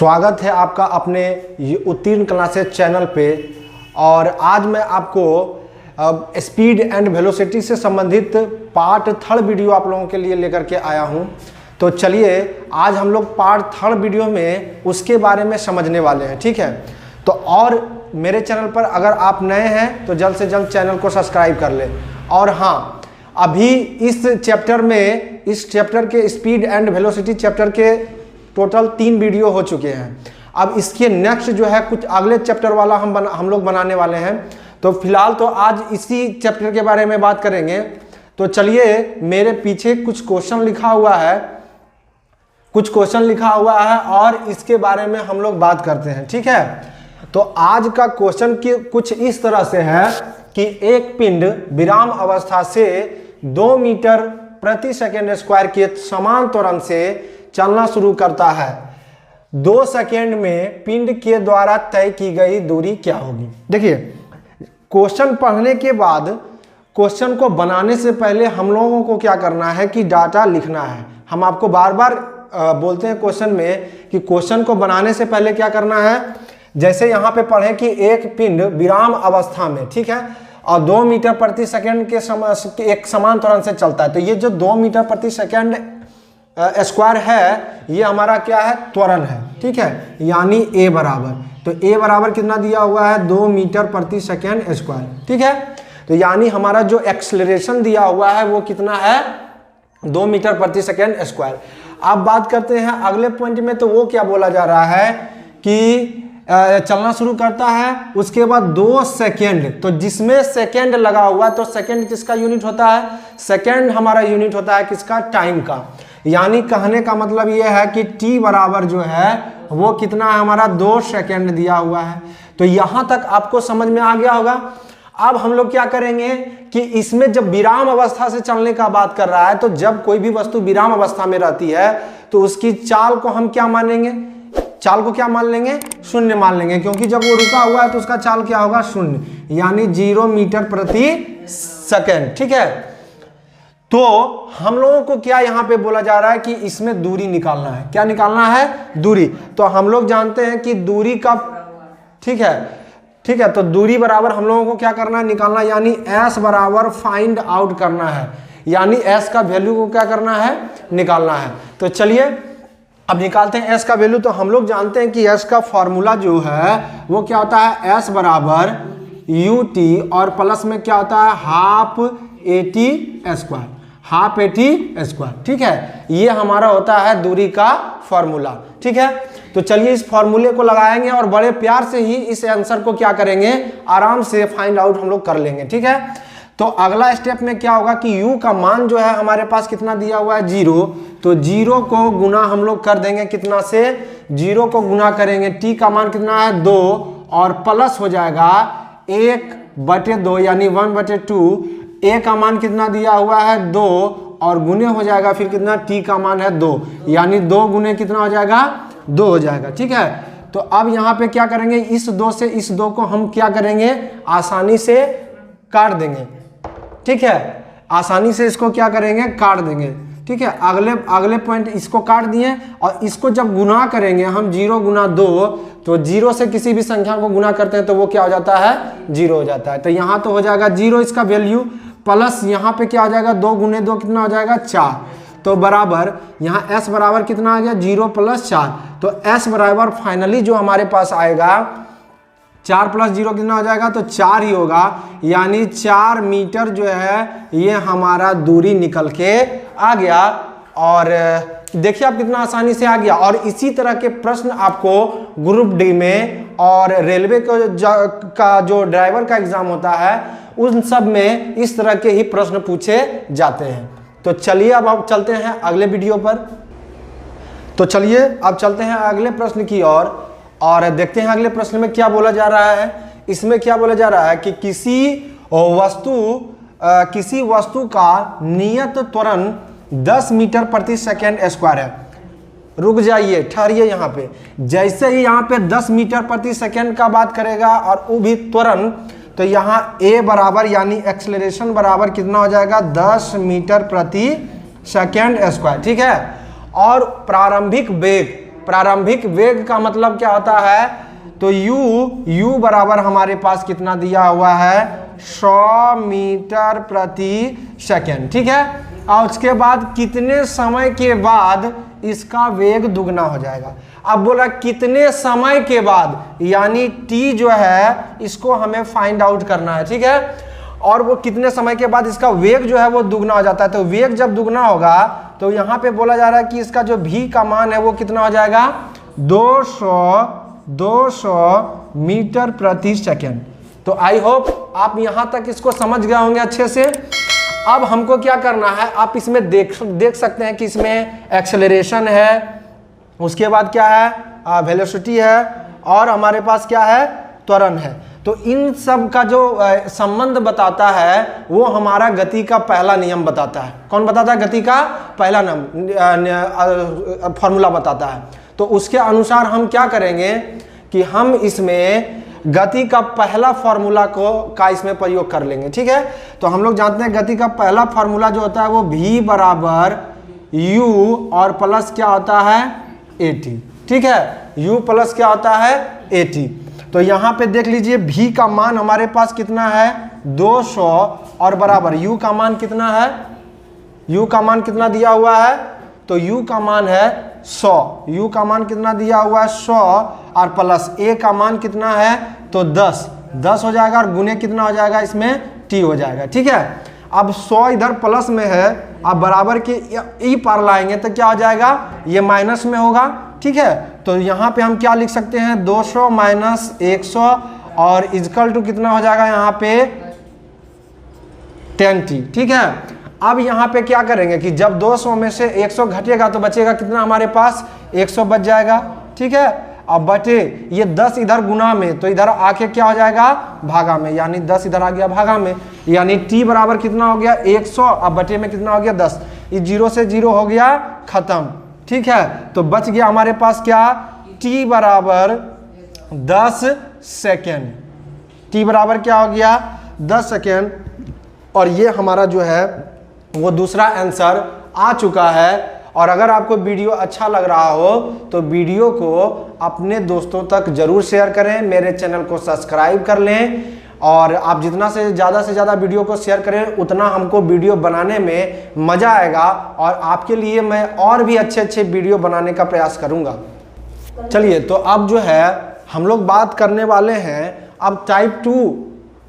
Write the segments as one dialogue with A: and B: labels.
A: स्वागत है आपका अपने उत्तीर्ण क्लासेस चैनल पे। और आज मैं आपको स्पीड एंड वेलोसिटी से संबंधित पार्ट थर्ड वीडियो आप लोगों के लिए लेकर के आया हूं। तो चलिए आज हम लोग पार्ट थर्ड वीडियो में उसके बारे में समझने वाले हैं, ठीक है। तो और मेरे चैनल पर अगर आप नए हैं तो जल्द से जल्द चैनल को सब्सक्राइब कर लें। और हाँ, अभी इस चैप्टर के स्पीड एंड वेलोसिटी चैप्टर के टोटल 3 वीडियो हो चुके हैं। अब इसके नेक्स्ट जो है कुछ अगले चैप्टर वाला हम लोग बनाने वाले हैं। तो फिलहाल तो आज इसी चैप्टर के बारे में बात करेंगे। तो चलिए, मेरे पीछे कुछ क्वेश्चन लिखा हुआ है और इसके बारे में हम लोग बात करते हैं, ठीक है। तो आज का क्वेश्चन कुछ इस तरह से है कि एक पिंड विराम अवस्था से 2 मीटर प्रति सेकेंड स्क्वायर के समान त्वरण से चलना शुरू करता है। 2 सेकेंड में पिंड के द्वारा तय की गई दूरी क्या होगी। देखिए, क्वेश्चन पढ़ने के बाद क्वेश्चन को बनाने से पहले हम लोगों को क्या करना है कि डाटा लिखना है। हम आपको बार बार बोलते हैं क्वेश्चन में कि क्वेश्चन को बनाने से पहले क्या करना है। जैसे यहाँ पे पढ़ें कि एक पिंड विराम अवस्था में, ठीक है, और 2 मीटर प्रति सेकेंड के एक समान त्वरण से चलता है। तो ये जो 2 मीटर प्रति सेकेंड स्क्वायर है, ये हमारा क्या है, त्वरण है, ठीक है, यानी ए बराबर। तो ए बराबर कितना दिया हुआ है, 2 मीटर प्रति सेकेंड स्क्वायर, ठीक है। तो यानी हमारा जो एक्सेलरेशन दिया हुआ है वो कितना है, 2 मीटर प्रति सेकेंड स्क्वायर। अब बात करते हैं अगले पॉइंट में। तो वो क्या बोला जा रहा है कि चलना शुरू करता है, उसके बाद 2 सेकेंड, तो जिसमें सेकेंड लगा हुआ है, तो सेकेंड किसका यूनिट होता है, सेकेंड हमारा यूनिट होता है किसका, टाइम का। यानी कहने का मतलब यह है कि t बराबर जो है वो कितना है हमारा, 2 सेकेंड दिया हुआ है। तो यहां तक आपको समझ में आ गया होगा। अब हम लोग क्या करेंगे कि इसमें जब विराम अवस्था से चलने का बात कर रहा है, तो जब कोई भी वस्तु विराम अवस्था में रहती है तो उसकी चाल को हम क्या मान लेंगे, चाल को क्या मान लेंगे, शून्य मान लेंगे, क्योंकि जब वो रुका हुआ है तो उसका चाल क्या होगा, शून्य, यानी 0 मीटर प्रति सेकेंड, ठीक है। तो हम लोगों को क्या यहाँ पे बोला जा रहा है कि इसमें दूरी निकालना है। क्या निकालना है, दूरी। तो हम लोग जानते हैं कि दूरी का, ठीक है, तो दूरी बराबर हम लोगों को क्या करना है, निकालना, यानी s बराबर फाइंड आउट करना है, यानी s का वैल्यू को क्या करना है, निकालना है। तो चलिए अब निकालते हैं s का वैल्यू। तो हम लोग जानते हैं कि s का फॉर्मूला जो है वो क्या होता है, s बराबर ut और प्लस में क्या होता है, half at square, half at square, ठीक है। ये हमारा होता है दूरी का फॉर्मूला, ठीक है। तो चलिए इस फॉर्मूले को लगाएंगे और बड़े प्यार से ही इस आंसर को क्या करेंगे, आराम से फाइंड आउट हम लोग कर लेंगे, ठीक है। तो अगला स्टेप में क्या होगा कि u का मान जो है हमारे पास कितना दिया हुआ है, 0। तो 0 को गुना हम लोग कर देंगे कितना से, 0 को गुना करेंगे, t का मान कितना है, 2, और प्लस हो जाएगा 1/2 यानी 1/2। a का मान कितना दिया हुआ है, 2, और गुने हो जाएगा फिर कितना, t का मान है 2, यानी 2 गुने कितना हो जाएगा, 2 हो जाएगा, ठीक है। तो अब यहाँ पे क्या करेंगे, इस 2 से इस 2 को हम क्या करेंगे, आसानी से काट देंगे, ठीक है, आसानी से इसको क्या करेंगे, काट देंगे, ठीक है। अगले पॉइंट इसको काट दिए, और इसको जब गुना करेंगे हम 0 गुना 2, तो 0 से किसी भी संख्या को गुना करते हैं तो वो क्या हो जाता है, 0 हो जाता है। तो यहाँ तो हो जाएगा 0 इसका वैल्यू, प्लस यहाँ पे क्या हो जाएगा, 2 गुने 2 कितना हो जाएगा, 4। तो बराबर यहाँ s बराबर कितना आ गया, 0 + 4। तो s बराबर फाइनली जो हमारे पास आएगा, 4 + 0 कितना हो जाएगा, तो 4 ही होगा, यानी 4 मीटर जो है ये हमारा दूरी निकल के आ गया। और देखिए आप कितना आसानी से आ गया। और इसी तरह के प्रश्न आपको ग्रुप डी में और रेलवे का जो ड्राइवर का एग्जाम होता है उन सब में इस तरह के ही प्रश्न पूछे जाते हैं। तो चलिए अब चलते हैं अगले वीडियो पर। तो चलिए अब चलते हैं अगले प्रश्न की ओर और देखते हैं अगले प्रश्न में क्या बोला जा रहा है। इसमें क्या बोला जा रहा है कि किसी वस्तु का नियत त्वरण 10 मीटर प्रति सेकेंड स्क्वायर है। रुक जाइए, ठहरिए यहाँ पे। जैसे ही यहाँ पे 10 मीटर प्रति सेकेंड का बात करेगा और वो भी त्वरण, तो यहाँ a बराबर यानी एक्सेलरेशन बराबर कितना हो जाएगा, 10 मीटर प्रति सेकेंड स्क्वायर, ठीक है। और प्रारंभिक वेग प्रारंभिक वेग का मतलब क्या होता है, तो u बराबर हमारे पास कितना दिया हुआ है 100 मीटर प्रति सेकेंड, ठीक है। और उसके बाद कितने समय के बाद इसका वेग दुगना हो जाएगा। अब बोला कितने समय के बाद, यानी t जो है इसको हमें फाइंड आउट करना है, ठीक है। और वो कितने समय के बाद इसका वेग जो है वो दुगना हो जाता है। तो वेग जब दुगना होगा तो यहाँ पे बोला जा रहा है कि इसका जो v का मान है वो कितना हो जाएगा 200 मीटर प्रति सेकेंड। तो आई होप आप यहाँ तक इसको समझ गए होंगे अच्छे से। अब हमको क्या करना है, आप इसमें देख सकते हैं कि इसमें एक्सेलरेशन है, उसके बाद क्या है वेलोसिटी है, और हमारे पास क्या है त्वरण है। तो इन सब का जो संबंध बताता है वो हमारा गति का पहला नियम बताता है। कौन बताता है, गति का पहला फॉर्मूला बताता है। तो उसके अनुसार हम क्या करेंगे कि हम इसमें गति का पहला फॉर्मूला का इसमें प्रयोग कर लेंगे, ठीक है। तो हम लोग जानते हैं गति का पहला फॉर्मूला जो होता है वो v बराबर u और प्लस क्या होता है at, ठीक है। u प्लस क्या होता है at। तो यहाँ पे देख लीजिए v का मान हमारे पास कितना है 200 और बराबर u का मान कितना है, u का मान कितना दिया हुआ है, तो u का मान है 100, u का मान कितना दिया हुआ है 100 और प्लस a का मान कितना है तो 10 हो जाएगा, और गुने कितना हो जाएगा इसमें t हो जाएगा, ठीक है। अब 100 इधर प्लस में है, अब बराबर के ई पार लाएंगे तो क्या हो जाएगा, ये माइनस में होगा, ठीक है। तो यहाँ पे हम क्या लिख सकते हैं 200 माइनस 100 और इजकल टू कितना हो जाएगा यहाँ पे 10t, ठीक है। अब यहाँ पे क्या करेंगे कि जब 200 में से 100 घटेगा तो बचेगा कितना हमारे पास 100 बच जाएगा, ठीक है। अब बटे ये 10 इधर गुना में, तो इधर आके क्या हो जाएगा भागा में, यानी 10 इधर आ गया भागा में, यानी t बराबर कितना हो गया 100, अब बटे में कितना हो गया 10, इस 0 से 0 हो गया खत्म, ठीक है। तो बच गया हमारे पास क्या t बराबर 10 सेकेंड, t बराबर क्या हो गया 10 सेकेंड। और ये हमारा जो है वो दूसरा आंसर आ चुका है। और अगर आपको वीडियो अच्छा लग रहा हो तो वीडियो को अपने दोस्तों तक जरूर शेयर करें, मेरे चैनल को सब्सक्राइब कर लें, और आप जितना से ज़्यादा वीडियो को शेयर करें उतना हमको वीडियो बनाने में मज़ा आएगा, और आपके लिए मैं और भी अच्छे वीडियो बनाने का प्रयास करूँगा। चलिए, तो अब जो है हम लोग बात करने वाले हैं अब टाइप 2,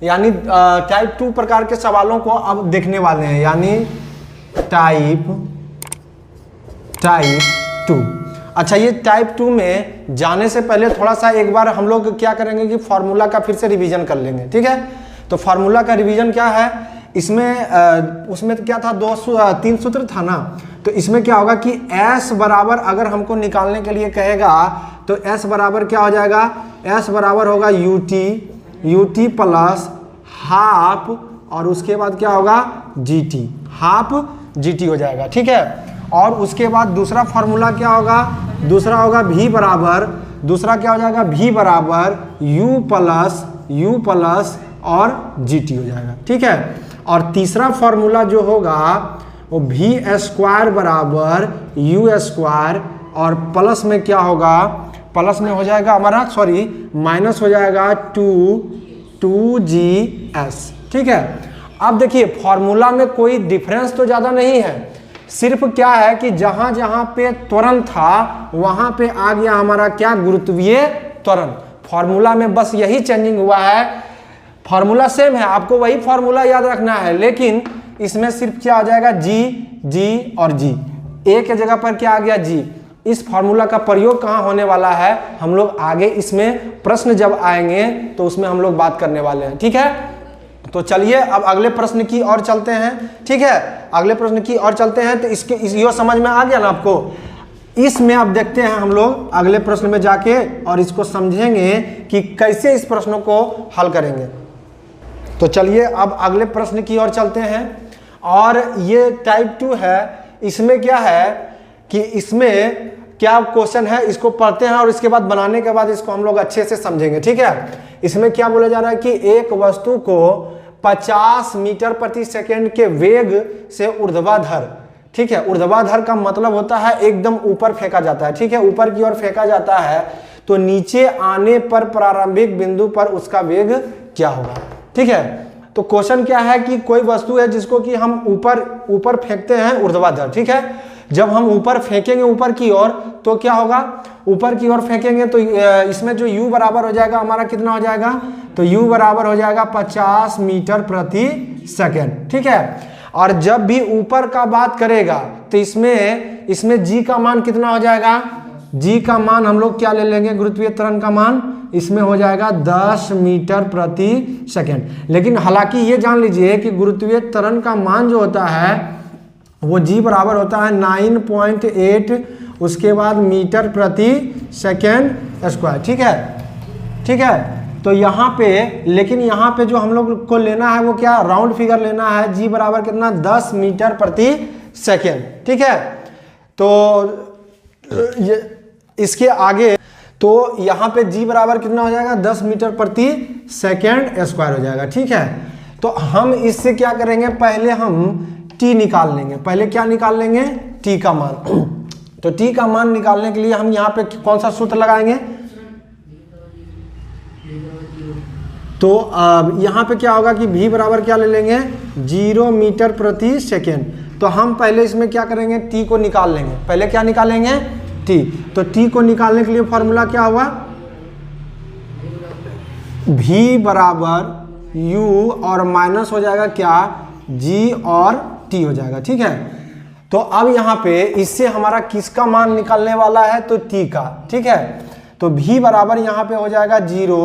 A: यानी टाइप 2 प्रकार के सवालों को अब देखने वाले हैं, यानी टाइप 2। अच्छा, ये टाइप 2 में जाने से पहले थोड़ा सा एक बार हम लोग क्या करेंगे कि फार्मूला का फिर से रिवीजन कर लेंगे, ठीक है। तो फार्मूला का रिवीजन क्या है, इसमें उसमें क्या था 3 सूत्र था ना। तो इसमें क्या होगा कि s बराबर अगर हमको निकालने के लिए कहेगा तो s बराबर क्या हो जाएगा, s बराबर होगा ut प्लस हाफ, और उसके बाद क्या होगा gt, हाफ gt हो जाएगा, ठीक है। और उसके बाद दूसरा फार्मूला क्या होगा, दूसरा होगा v बराबर, दूसरा क्या हो जाएगा v बराबर u प्लस और gt हो जाएगा, ठीक है। और तीसरा फार्मूला जो होगा वो v स्क्वायर बराबर u स्क्वायर, और प्लस में क्या होगा, प्लस में हो जाएगा हमारा माइनस हो जाएगा 2gs, ठीक है। अब देखिए फार्मूला में कोई डिफरेंस तो ज़्यादा नहीं है, सिर्फ क्या है कि जहां जहां पे त्वरण था वहां पे आ गया हमारा क्या गुरुत्वीय त्वरण। फार्मूला में बस यही चेंजिंग हुआ है, फार्मूला सेम है, आपको वही फार्मूला याद रखना है, लेकिन इसमें सिर्फ क्या आ जाएगा g और g, a के जगह पर क्या आ गया g। इस फार्मूला का प्रयोग कहाँ होने वाला है, हम लोग आगे इसमें प्रश्न जब आएंगे तो उसमें हम लोग बात करने वाले हैं, ठीक है। तो चलिए अब अगले प्रश्न की ओर चलते हैं, ठीक है। अगले प्रश्न की ओर चलते हैं। तो ये समझ में आ गया ना आपको। इसमें अब देखते हैं हम लोग अगले प्रश्न में जाके, और इसको समझेंगे कि कैसे इस प्रश्नों को हल करेंगे। तो चलिए अब अगले प्रश्न की ओर चलते हैं। और ये टाइप 2 है, इसमें क्या है कि इसमें क्या क्वेश्चन है इसको पढ़ते हैं, और इसके बाद बनाने के बाद इसको हम लोग अच्छे से समझेंगे, ठीक है। इसमें क्या बोला जा रहा है कि एक वस्तु को 50 मीटर प्रति सेकेंड के वेग से ऊर्ध्वाधर ठीक है। ऊर्ध्वाधर का मतलब होता है एकदम ऊपर फेंका जाता है, ठीक है, ऊपर की ओर फेंका जाता है, तो नीचे आने पर प्रारंभिक बिंदु पर उसका वेग क्या होगा, ठीक है। तो क्वेश्चन क्या है कि कोई वस्तु है जिसको कि हम ऊपर फेंकते हैं ऊर्ध्वाधर, ठीक है। जब हम ऊपर फेंकेंगे ऊपर की ओर तो क्या होगा, ऊपर की ओर फेंकेंगे तो इसमें जो u बराबर हो जाएगा हमारा कितना हो जाएगा, तो u बराबर हो जाएगा 50 मीटर प्रति सेकेंड, ठीक है। और जब भी ऊपर का बात करेगा तो इसमें g का मान कितना हो जाएगा, g का मान हम लोग क्या ले लेंगे, गुरुत्वीय त्वरण का मान इसमें हो जाएगा 10 मीटर प्रति सेकेंड। लेकिन हालांकि ये जान लीजिए कि गुरुत्वीय त्वरण का मान जो होता है वो g बराबर होता है 9.8 उसके बाद मीटर प्रति सेकेंड स्क्वायर, ठीक है, ठीक है। तो यहाँ पे, लेकिन यहाँ पे जो हम लोग को लेना है वो क्या, राउंड फिगर लेना है, g बराबर कितना 10 मीटर प्रति सेकेंड, ठीक है। तो ये इसके आगे तो यहाँ पे g बराबर कितना हो जाएगा 10 मीटर प्रति सेकेंड स्क्वायर हो जाएगा, ठीक है। तो हम इससे क्या करेंगे, पहले हम t निकाल लेंगे, पहले क्या निकाल लेंगे, t का मान। तो t का मान निकालने के लिए हम यहाँ पे कौन सा सूत्र लगाएंगे, तो यहाँ पे क्या होगा कि v बराबर क्या ले लेंगे 0 मीटर प्रति सेकेंड। तो हम पहले इसमें क्या करेंगे, t को निकाल लेंगे, पहले क्या निकालेंगे, t। तो t को निकालने के लिए फॉर्मूला क्या हुआ, v बराबर u और माइनस हो जाएगा क्या, g और t हो जाएगा, ठीक है। तो अब यहाँ पे इससे हमारा किसका मान निकलने वाला है, तो t का, ठीक है। तो v बराबर यहाँ पे हो जाएगा 0,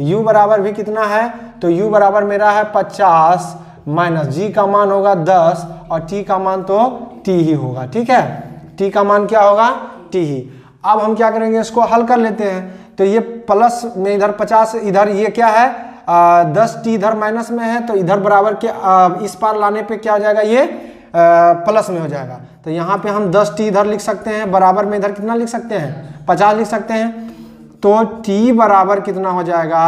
A: u बराबर भी कितना है, तो u बराबर मेरा है 50 माइनस g का मान होगा 10 और t का मान तो t ही होगा, ठीक है, t का मान क्या होगा, t ही। अब हम क्या करेंगे, इसको हल कर लेते हैं। तो ये प्लस में इधर 50, इधर ये क्या है 10, t इधर माइनस में है, तो इधर बराबर के इस पार लाने पे क्या हो जाएगा, ये प्लस में हो जाएगा। तो यहाँ पे हम 10t इधर लिख सकते हैं, बराबर में इधर कितना लिख सकते हैं, 50 लिख सकते हैं। तो t बराबर कितना हो जाएगा,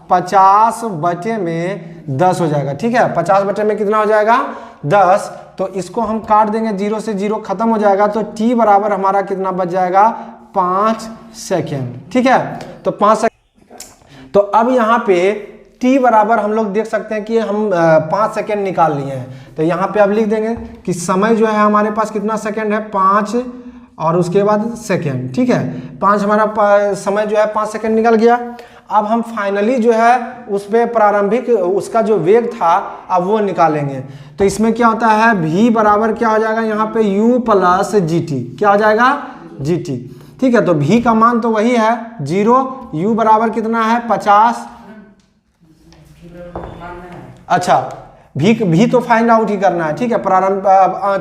A: 50 बटे में 10 हो जाएगा, ठीक है। 50 बटे में कितना हो जाएगा 10, तो इसको हम काट देंगे, 0 से 0 खत्म हो जाएगा। तो t बराबर हमारा कितना बच जाएगा 5 सेकेंड, ठीक है। तो 5 सेकेंड। तो अब यहाँ पे t बराबर हम लोग देख सकते हैं कि हम 5 सेकेंड निकाल लिए हैं। तो यहाँ पे अब लिख देंगे कि समय जो है हमारे पास कितना सेकेंड है, 5 और उसके बाद सेकेंड, ठीक है। 5 हमारा समय जो है 5 सेकेंड निकल गया। अब हम फाइनली जो है उस पे प्रारंभिक उसका जो वेग था अब वो निकालेंगे। तो इसमें क्या होता है, v बराबर क्या हो जाएगा यहाँ पे u प्लस gt, क्या हो जाएगा gt, ठीक है। तो v का मान तो वही है 0, u बराबर कितना है 50, अच्छा भी तो फाइंड आउट ही करना है, ठीक है। प्रारंभ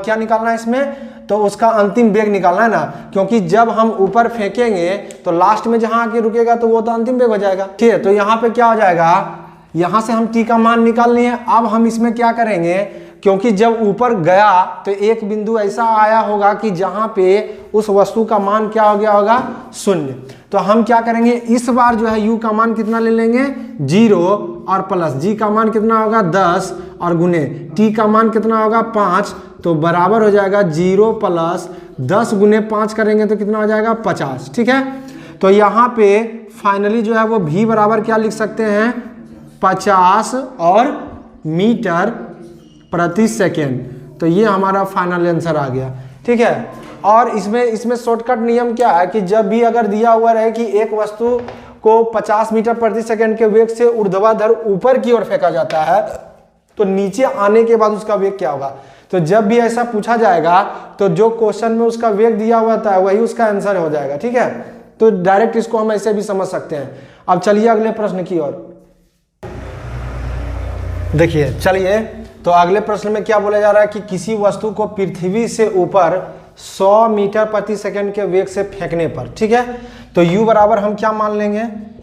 A: क्या निकालना है इसमें, तो उसका अंतिम वेग निकालना है ना, क्योंकि जब हम ऊपर फेंकेंगे तो लास्ट में जहां आके रुकेगा तो वो तो अंतिम वेग हो जाएगा, ठीक है। तो यहाँ पे क्या हो जाएगा, यहाँ से हम t का मान निकाल लिए। अब हम इसमें क्या करेंगे, क्योंकि जब ऊपर गया तो एक बिंदु ऐसा आया होगा कि जहां पे उस वस्तु का मान क्या हो गया होगा 0। तो हम क्या करेंगे, इस बार जो है u का मान कितना ले लेंगे 0 और प्लस g का मान कितना होगा 10 और गुने t का मान कितना होगा 5, तो बराबर हो जाएगा 0 प्लस 10 गुने 5 करेंगे तो कितना हो जाएगा 50, ठीक है। तो यहाँ पे फाइनली जो है वो v बराबर क्या लिख सकते हैं 50 और मीटर प्रति सेकेंड। तो ये हमारा फाइनल आंसर आ गया, ठीक है। और इसमें शॉर्टकट नियम क्या है कि जब भी अगर दिया हुआ रहे कि एक वस्तु को 50 मीटर प्रति सेकेंड के वेग से ऊर्ध्वाधर ऊपर की ओर फेंका जाता है तो नीचे आने के बाद उसका वेग क्या होगा। तो जब भी ऐसा पूछा जाएगा तो जो क्वेश्चन में उसका वेग दिया हुआ था वही उसका आंसर हो जाएगा, ठीक है। तो डायरेक्ट इसको हम ऐसे भी समझ सकते हैं। अब चलिए अगले प्रश्न की ओर देखिए। चलिए तो अगले प्रश्न में क्या बोला जा रहा है कि किसी वस्तु को पृथ्वी से ऊपर 100 मीटर प्रति सेकंड के वेग से फेंकने पर, ठीक है। तो u बराबर हम क्या मान लेंगे,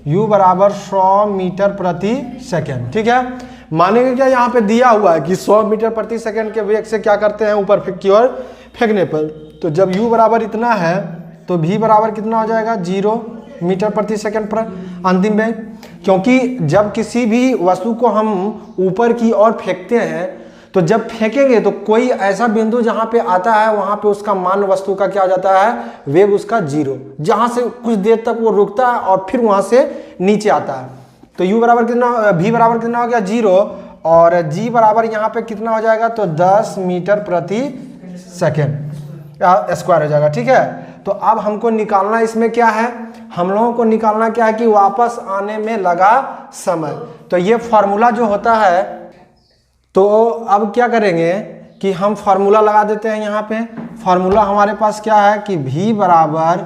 A: u बराबर 100 मीटर प्रति सेकंड, ठीक है। मानेंगे क्या, यहाँ पे दिया हुआ है कि 100 मीटर प्रति सेकंड के वेग से क्या करते हैं ऊपर की ओर फेंकने पर। तो जब u बराबर इतना है तो v बराबर कितना हो जाएगा 0 मीटर प्रति सेकंड पर अंतिम वेग। क्योंकि जब किसी भी वस्तु को हम ऊपर की ओर फेंकते हैं तो जब फेंकेंगे तो कोई ऐसा बिंदु जहां पे आता है वहां पे उसका मान वस्तु का क्या हो जाता है, वेग उसका 0, जहां से कुछ देर तक वो रुकता है और फिर वहां से नीचे आता है। तो u बराबर कितना, v बराबर कितना हो गया 0, और g बराबर यहाँ पे कितना हो जाएगा, तो 10 मीटर प्रति सेकेंड स्क्वायर हो जाएगा। ठीक है, तो अब हमको निकालना इसमें क्या है, हम लोगों को निकालना क्या है कि वापस आने में लगा समय। तो ये फॉर्मूला जो होता है, तो अब क्या करेंगे कि हम फॉर्मूला लगा देते हैं। यहाँ पे फॉर्मूला हमारे पास क्या है कि v बराबर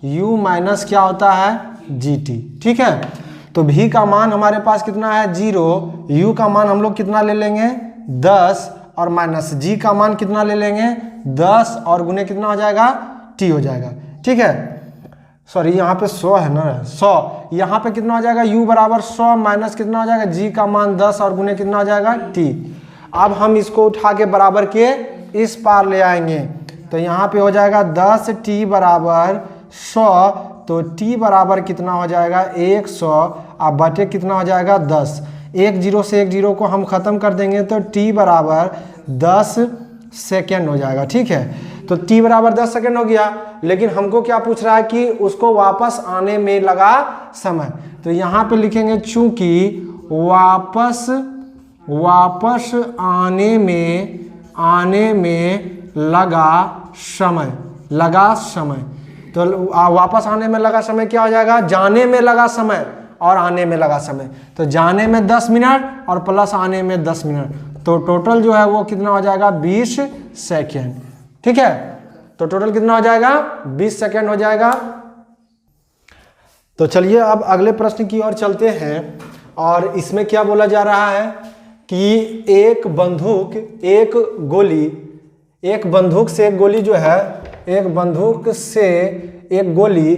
A: u माइनस क्या होता है gt। ठीक है, तो v का मान हमारे पास कितना है 0, u का मान हम लोग कितना ले लेंगे 10, और माइनस g का मान कितना ले लेंगे 10, और गुने कितना हो जाएगा t हो जाएगा। ठीक है, सॉरी यहाँ पे 100 है ना, 100, यहाँ पे कितना हो जाएगा u बराबर 100 माइनस कितना हो जाएगा g का मान 10, और गुने कितना हो जाएगा t। अब हम इसको उठा के बराबर के इस पार ले आएंगे, तो यहाँ पे हो जाएगा 10t बराबर 100, तो t बराबर कितना हो जाएगा 100, अब बटे कितना हो जाएगा 10, एक जीरो से एक जीरो को हम खत्म कर देंगे तो t बराबर 10 सेकेंड हो जाएगा। ठीक है, तो t बराबर 10 सेकेंड हो गया, लेकिन हमको क्या पूछ रहा है कि उसको वापस आने में लगा समय। तो यहाँ पे लिखेंगे चूंकि वापस आने में लगा समय, तो वापस आने में लगा समय क्या हो जाएगा, जाने में लगा समय और आने में लगा समय। तो जाने में 10 मिनट और प्लस आने में 10 मिनट, तो टोटल जो है वो कितना हो जाएगा 20 सेकेंड। ठीक है, तो टोटल कितना हो जाएगा 20 सेकेंड हो जाएगा। तो चलिए अब अगले प्रश्न की ओर चलते हैं, और इसमें क्या बोला जा रहा है कि एक बंदूक से एक गोली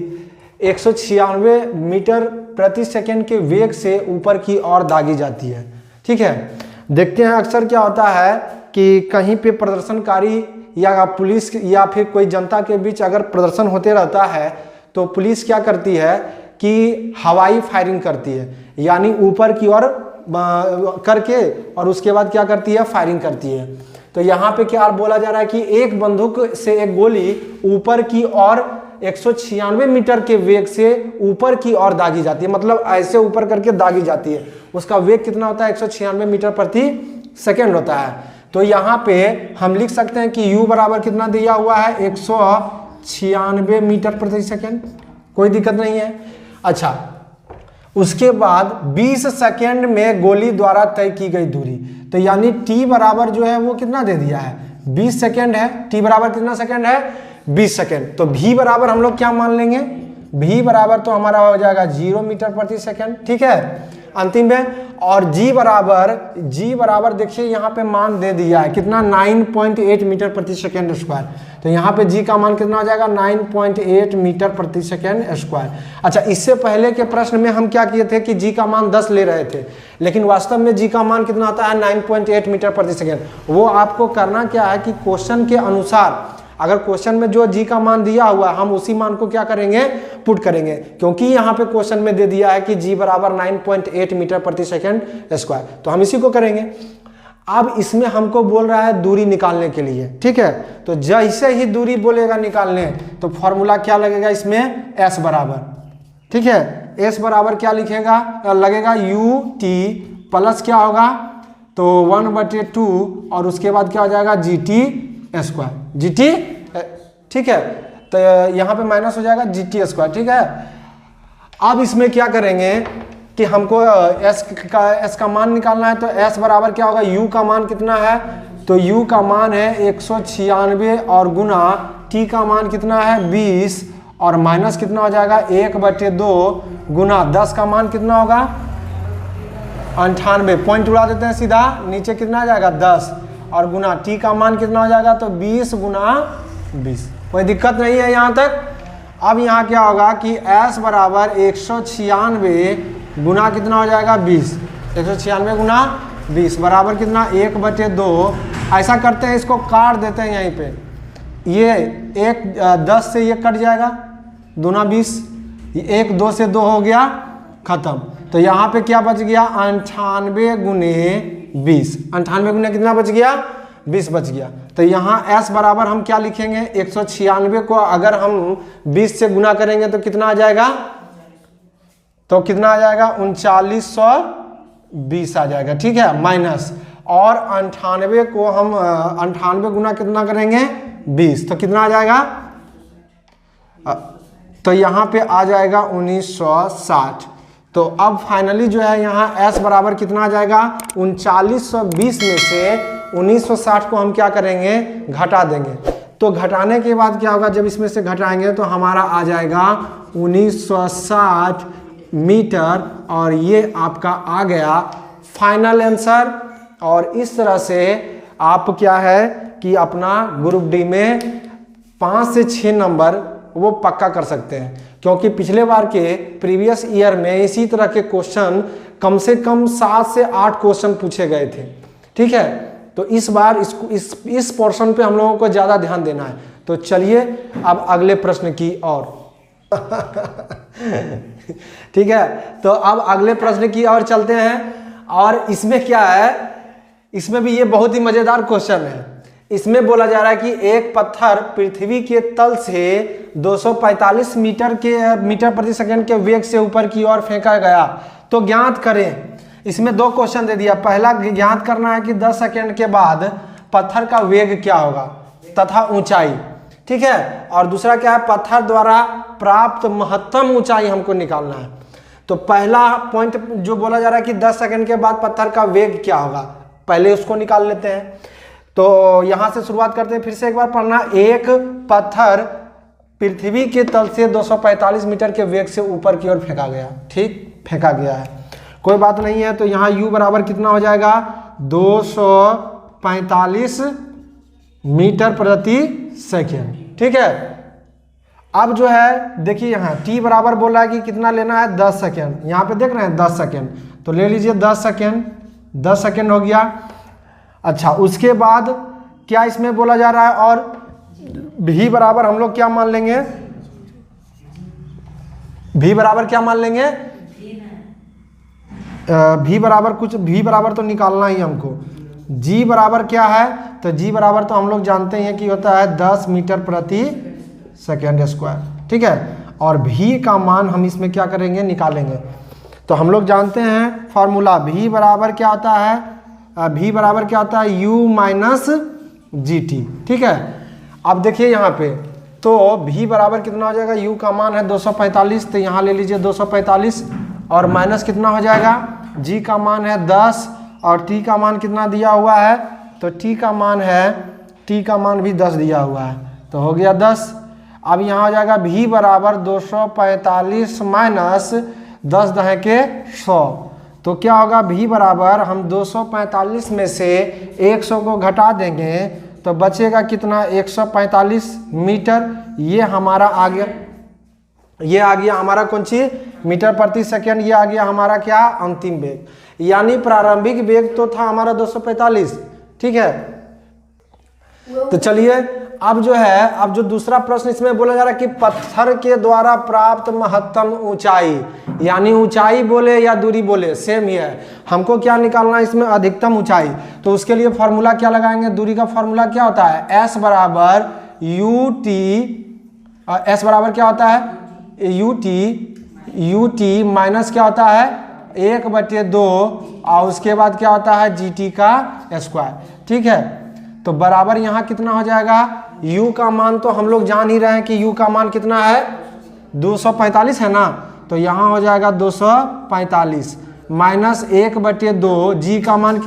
A: 196 मीटर प्रति सेकेंड के वेग से ऊपर की ओर दागी जाती है। ठीक है, देखते हैं अक्सर क्या होता है कि कहीं पे प्रदर्शनकारी या पुलिस या फिर कोई जनता के बीच अगर प्रदर्शन होते रहता है तो पुलिस क्या करती है कि हवाई फायरिंग करती है, यानी ऊपर की ओर करके और उसके बाद क्या करती है, फायरिंग करती है। तो यहाँ पे क्या बोला जा रहा है कि एक बंदूक से एक गोली ऊपर की ओर 196 मीटर के वेग से ऊपर की ओर दागी जाती है, मतलब ऐसे ऊपर करके दागी जाती है। उसका वेग कितना होता है 196 मीटर प्रति सेकेंड होता है। तो यहाँ पे हम लिख सकते हैं कि u बराबर कितना दिया हुआ है 196 मीटर प्रति सेकेंड, कोई दिक्कत नहीं है। अच्छा, उसके बाद 20 सेकेंड में गोली द्वारा तय की गई दूरी, तो यानी t बराबर जो है वो कितना दे दिया है 20 सेकेंड है। t बराबर कितना सेकेंड है 20 सेकेंड। तो v बराबर हम लोग क्या मान लेंगे, v बराबर तो हमारा हो जाएगा 0 मीटर प्रति सेकेंड। ठीक है, अंतिम में। और g बराबर देखिए यहाँ पे मान दे दिया है कितना 9.8 मीटर प्रति सेकेंड स्क्वायर। तो यहाँ पे g का मान कितना हो जाएगा 9.8 मीटर प्रति सेकेंड स्क्वायर। अच्छा, इससे पहले के प्रश्न में हम क्या किए थे कि g का मान 10 ले रहे थे, लेकिन वास्तव में g का मान कितना आता है 9.8 मीटर प्रति सेकेंड। वो आपको करना क्या है कि क्वेश्चन के अनुसार, अगर क्वेश्चन में जो g का मान दिया हुआ है हम उसी मान को क्या करेंगे, पुट करेंगे, क्योंकि यहाँ पे क्वेश्चन में दे दिया है कि g बराबर 9.8 मीटर प्रति सेकेंड स्क्वायर, तो हम इसी को करेंगे। अब इसमें हमको बोल रहा है दूरी निकालने के लिए। ठीक है, तो जैसे ही दूरी बोलेगा निकालने तो फॉर्मूला क्या लगेगा इसमें s बराबर। ठीक है, s बराबर क्या लगेगा ut प्लस क्या होगा तो 1/2 और उसके बाद क्या हो जाएगा gt स्क्वायर, gt। ठीक है, तो यहाँ पे माइनस हो जाएगा gt स्क्वायर। ठीक है, अब इसमें क्या करेंगे कि हमको s का मान निकालना है, तो s बराबर क्या होगा, u का मान कितना है, तो u का मान है 196 और गुना t का मान कितना है 20 और माइनस कितना हो जाएगा 1/2 गुना 10 का मान कितना होगा 98, पॉइंट उड़ा देते हैं सीधा, नीचे कितना आ जाएगा 10 और गुना t का मान कितना हो जाएगा तो 20 गुना 20। कोई दिक्कत नहीं है यहाँ तक। अब यहाँ क्या होगा कि s बराबर 196 गुना कितना हो जाएगा 20, 196 गुना 20 बराबर कितना 1/2। ऐसा करते हैं, इसको काट देते हैं यहीं पे, ये 10 से ये कट जाएगा, दूना 20, 1 2 से 2 हो गया खत्म। तो यहाँ पे क्या बच गया 98 गुने 20, 98 गुना कितना बच गया, 20 बच गया। तो यहाँ s बराबर हम क्या लिखेंगे, 196 को अगर हम 20 से गुना करेंगे तो कितना आ जाएगा, तो कितना आ जाएगा 3920 आ जाएगा, ठीक है, माइनस, और 98 को हम 98 गुना कितना करेंगे 20, तो कितना आ जाएगा, तो यहाँ पे आ जाएगा 1960। तो अब फाइनली जो है यहाँ s बराबर कितना आ जाएगा, 3920 में से 1960 को हम क्या करेंगे, घटा देंगे। तो घटाने के बाद क्या होगा, जब इसमें से घटाएंगे तो हमारा आ जाएगा 1960 मीटर, और ये आपका आ गया फाइनल आंसर। और इस तरह से आप क्या है कि अपना ग्रुप डी में 5 से 6 नंबर वो पक्का कर सकते हैं, क्योंकि पिछले बार के प्रीवियस ईयर में इसी तरह के क्वेश्चन कम से कम 7 से 8 क्वेश्चन पूछे गए थे, ठीक है। तो इस बार इस पोर्शन पे हम लोगों को ज़्यादा ध्यान देना है। तो चलिए अब अगले प्रश्न की ओर ठीक है, तो अब अगले प्रश्न की ओर चलते हैं। और इसमें क्या है, इसमें भी ये बहुत ही मज़ेदार क्वेश्चन है। इसमें बोला जा रहा है कि एक पत्थर पृथ्वी के तल से 245 मीटर प्रति सेकंड के वेग से ऊपर की ओर फेंका गया, तो ज्ञात करें। इसमें 2 क्वेश्चन दे दिया। पहला ज्ञात करना है कि 10 सेकंड के बाद पत्थर का वेग क्या होगा तथा ऊंचाई, ठीक है। और दूसरा क्या है, पत्थर द्वारा प्राप्त महत्तम ऊंचाई हमको निकालना है। तो पहला पॉइंट जो बोला जा रहा है कि 10 सेकंड के बाद पत्थर का वेग क्या होगा, पहले उसको निकाल लेते हैं। तो यहां से शुरुआत करते हैं, फिर से एक बार पढ़ना। एक पत्थर पृथ्वी के तल से 245 मीटर के वेग से ऊपर की ओर फेंका गया, ठीक, फेंका गया है, कोई बात नहीं है। तो यहाँ u बराबर कितना हो जाएगा, 245 मीटर प्रति सेकेंड, ठीक है। अब जो है देखिए यहाँ t बराबर बोल रहा है कि कितना लेना है, 10 सेकेंड। यहाँ पे देख रहे हैं 10 सेकेंड, तो ले लीजिए 10 सेकेंड, 10 सेकेंड हो गया। अच्छा, उसके बाद क्या इसमें बोला जा रहा है, और v बराबर हम लोग क्या मान लेंगे, v बराबर क्या मान लेंगे, v बराबर कुछ, v बराबर तो निकालना ही हमको। g बराबर क्या है, तो g बराबर तो हम लोग जानते हैं कि होता है 10 मीटर प्रति सेकेंड स्क्वायर, ठीक है। और v का मान हम इसमें क्या करेंगे, निकालेंगे। तो हम लोग जानते हैं फॉर्मूला, v बराबर क्या आता है, v बराबर क्या आता है, u माइनस जी टी, ठीक है। अब देखिए यहाँ पे, तो v बराबर कितना हो जाएगा, u का मान है 245, तो यहाँ ले लीजिए 245, और माइनस कितना हो जाएगा, g का मान है 10, और t का मान कितना दिया हुआ है, तो t का मान भी 10 दिया हुआ है, तो हो गया 10। अब यहाँ हो जाएगा v बराबर 245 माइनस 10 दहे के 100, तो क्या होगा, v बराबर हम 245 में से 100 को घटा देंगे तो बचेगा कितना, 145 मीटर। ये हमारा आ गया, ये आ गया हमारा कौन सी, मीटर प्रति सेकेंड। ये आ गया हमारा क्या, अंतिम वेग, यानी प्रारंभिक वेग तो था हमारा 245, ठीक है। तो चलिए अब जो है, अब जो दूसरा प्रश्न इसमें बोला जा रहा है कि पत्थर के द्वारा प्राप्त महत्तम ऊंचाई, यानी ऊंचाई बोले या दूरी बोले सेम ही है, हमको क्या निकालना है इसमें, अधिकतम ऊंचाई। तो उसके लिए फॉर्मूला क्या लगाएंगे, दूरी का फॉर्मूला क्या होता है, s बराबर s बराबर क्या होता है, ut माइनस क्या होता है, 1/2, और उसके बाद क्या होता है, gt का स्क्वायर, ठीक है। तो बराबर यहाँ कितना हो जाएगा, u का मान तो हम लोग जान ही रहे हैं कि u का मान कितना है, 245 है ना, तो यहाँ हो जाएगा 245 माइनस 1/2, g का मान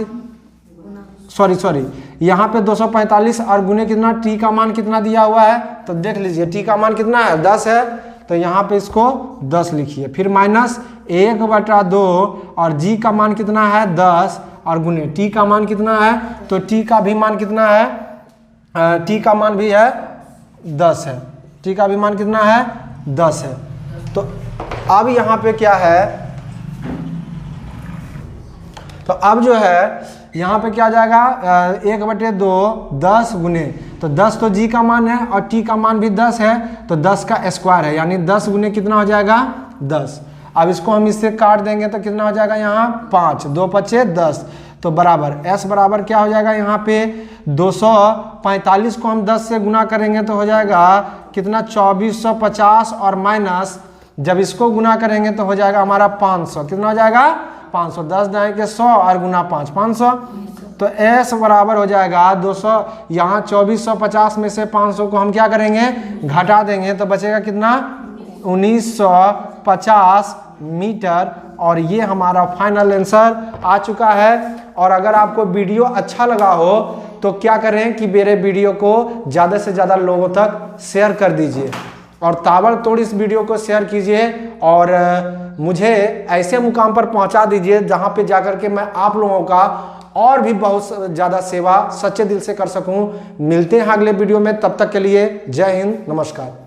A: सॉरी यहाँ पे 245 और गुने कितना, t का मान कितना दिया हुआ है, तो देख लीजिए t का मान कितना है, 10 है, तो यहाँ पे इसको 10 लिखिए, फिर माइनस 1/2, और g का मान कितना है 10, और गुने t का मान कितना है, तो t का भी मान कितना है, t का मान भी है 10 है, t का भी मान कितना है 10 है। तो अब यहाँ पे क्या है, तो अब जो है यहाँ पे क्या जाएगा, 1/2 10 गुने, तो 10 तो g का मान है और t का मान भी 10 है, तो 10 का स्क्वायर है, यानी 10 गुने कितना हो जाएगा 10। अब इसको हम इससे काट देंगे तो कितना हो जाएगा यहाँ 5, 2 × 5 = 10, तो बराबर S बराबर क्या हो जाएगा यहाँ पे 245 को हम 10 से गुना करेंगे तो हो जाएगा कितना 2450 और माइनस जब इसको गुना करेंगे तो हो जाएगा हमारा 500। कितना हो जाएगा 500। 10 दाएं के 100 और गुना 5 500। तो S बराबर हो जाएगा 200। यहाँ 2450 में से 500 को हम क्या करेंगे घटा देंगे तो बचेगा कितना 1950 मीटर। और ये हमारा फाइनल आंसर आ चुका है। और अगर आपको वीडियो अच्छा लगा हो तो क्या करें कि मेरे वीडियो को ज़्यादा से ज़्यादा लोगों तक शेयर कर दीजिए और ताबड़तोड़ इस वीडियो को शेयर कीजिए और मुझे ऐसे मुकाम पर पहुंचा दीजिए जहां पे जाकर के मैं आप लोगों का और भी बहुत ज़्यादा सेवा सच्चे दिल से कर सकूं। मिलते हैं अगले वीडियो में, तब तक के लिए जय हिंद, नमस्कार।